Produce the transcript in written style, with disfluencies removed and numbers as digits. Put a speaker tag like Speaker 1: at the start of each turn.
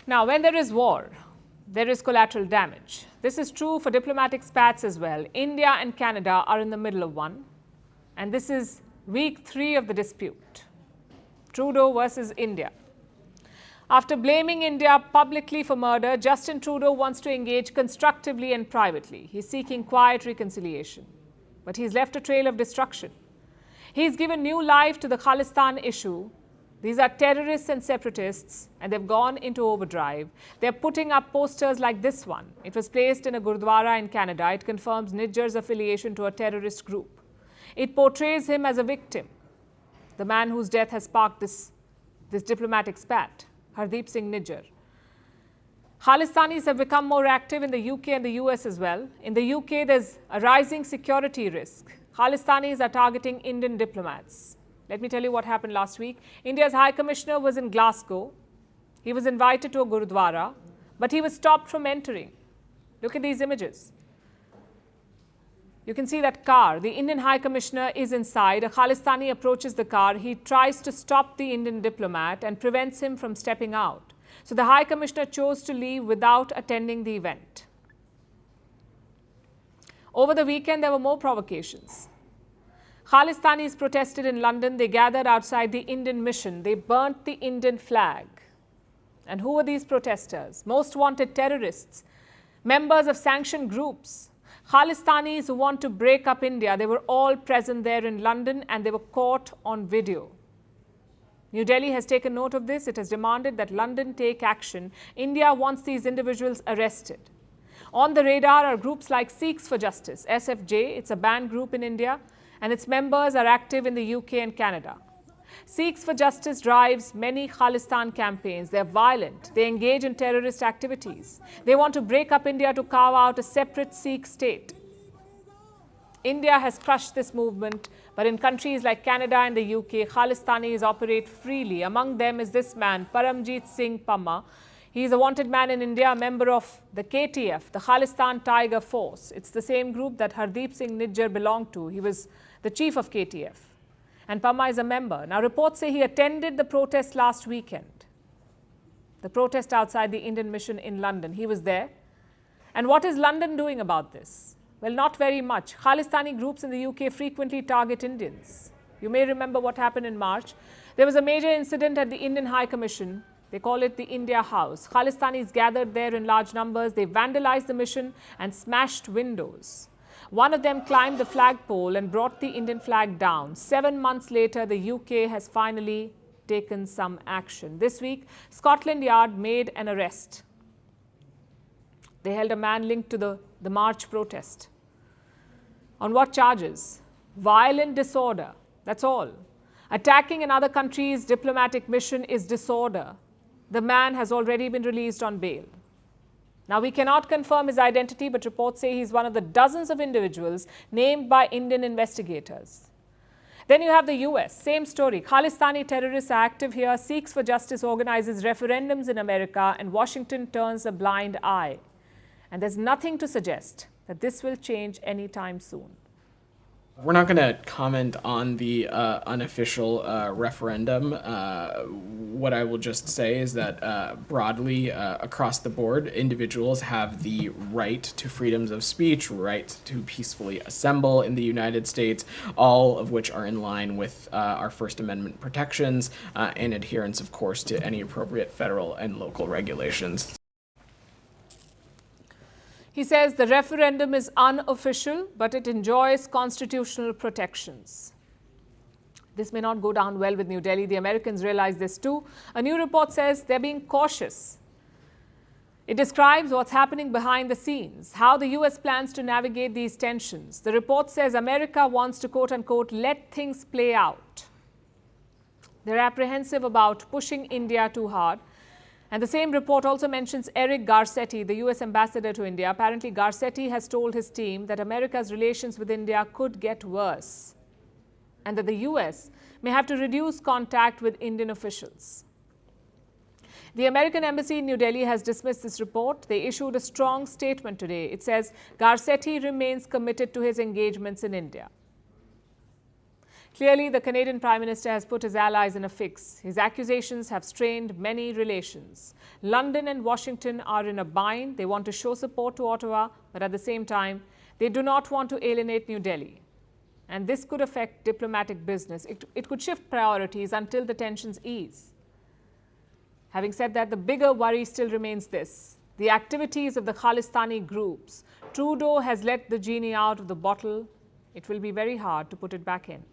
Speaker 1: Now, when there is war, there is collateral damage. This is true for diplomatic spats as well. India and Canada are in the middle of one, and this is week 3 of the dispute. Trudeau versus India. After blaming India publicly for murder, Justin Trudeau wants to engage constructively and privately. He's seeking quiet reconciliation, but he's left a trail of destruction. He's given new life to the Khalistan issue. These are terrorists and separatists, and they've gone into overdrive. They're putting up posters like this one. It was placed in a Gurdwara in Canada. It confirms Nijjar's affiliation to a terrorist group. It portrays him as a victim, the man whose death has sparked this diplomatic spat, Hardeep Singh Nijjar. Khalistanis have become more active in the UK and the US as well. In the UK, there's a rising security risk. Khalistanis are targeting Indian diplomats. Let me tell you what happened last week. India's High Commissioner was in Glasgow. He was invited to a Gurudwara, but he was stopped from entering. Look at these images. You can see that car. The Indian High Commissioner is inside. A Khalistani approaches the car. He tries to stop the Indian diplomat and prevents him from stepping out. So the High Commissioner chose to leave without attending the event. Over the weekend, there were more provocations. Khalistanis protested in London. They gathered outside the Indian mission. They burnt the Indian flag. And who were these protesters? Most wanted terrorists, members of sanctioned groups, Khalistanis who want to break up India. They were all present there in London, and they were caught on video. New Delhi has taken note of this. It has demanded that London take action. India wants these individuals arrested. On the radar are groups like Sikhs for Justice, SFJ. It's a banned group in India, and its members are active in the UK and Canada. Sikhs for Justice drives many Khalistan campaigns. They're violent. They engage in terrorist activities. They want to break up India to carve out a separate Sikh state. India has crushed this movement, but in countries like Canada and the UK, Khalistanis operate freely. Among them is this man, Paramjit Singh Pamma. He is a wanted man in India, a member of the KTF, the Khalistan Tiger Force. It's the same group that Hardeep Singh Nijjar belonged to. He was the chief of KTF. And Pamma is a member. Now, reports say he attended the protest last weekend. The protest outside the Indian mission in London. He was there. And what is London doing about this? Well, not very much. Khalistani groups in the UK frequently target Indians. You may remember what happened in March. There was a major incident at the Indian High Commission. They call it the India House. Khalistanis gathered there in large numbers. They vandalized the mission and smashed windows. One of them climbed the flagpole and brought the Indian flag down. 7 months later, the UK has finally taken some action. This week, Scotland Yard made an arrest. They held a man linked to the March protest. On what charges? Violent disorder. That's all. Attacking another country's diplomatic mission is disorder. The man has already been released on bail. Now, we cannot confirm his identity, but reports say he's one of the dozens of individuals named by Indian investigators. Then you have the US, same story. Khalistani terrorists are active here. Sikhs for Justice organizes referendums in America, and Washington turns a blind eye. And there's nothing to suggest that this will change anytime soon.
Speaker 2: We're not going to comment on the unofficial referendum. What I will just say is that broadly across the board, individuals have the right to freedoms of speech, right to peacefully assemble in the United States, all of which are in line with our First Amendment protections and adherence, of course, to any appropriate federal and local regulations.
Speaker 1: He says the referendum is unofficial, but it enjoys constitutional protections. This may not go down well with New Delhi. The Americans realize this too. A new report says they're being cautious. It describes what's happening behind the scenes, how the US plans to navigate these tensions. The report says America wants to, quote unquote, let things play out. They're apprehensive about pushing India too hard. And the same report also mentions Eric Garcetti, the US ambassador to India. Apparently, Garcetti has told his team that America's relations with India could get worse and that the US may have to reduce contact with Indian officials. The American embassy in New Delhi has dismissed this report. They issued a strong statement today. It says Garcetti remains committed to his engagements in India. Clearly, the Canadian Prime Minister has put his allies in a fix. His accusations have strained many relations. London and Washington are in a bind. They want to show support to Ottawa, but at the same time, they do not want to alienate New Delhi. And this could affect diplomatic business. It could shift priorities until the tensions ease. Having said that, the bigger worry still remains this: the activities of the Khalistani groups. Trudeau has let the genie out of the bottle. It will be very hard to put it back in.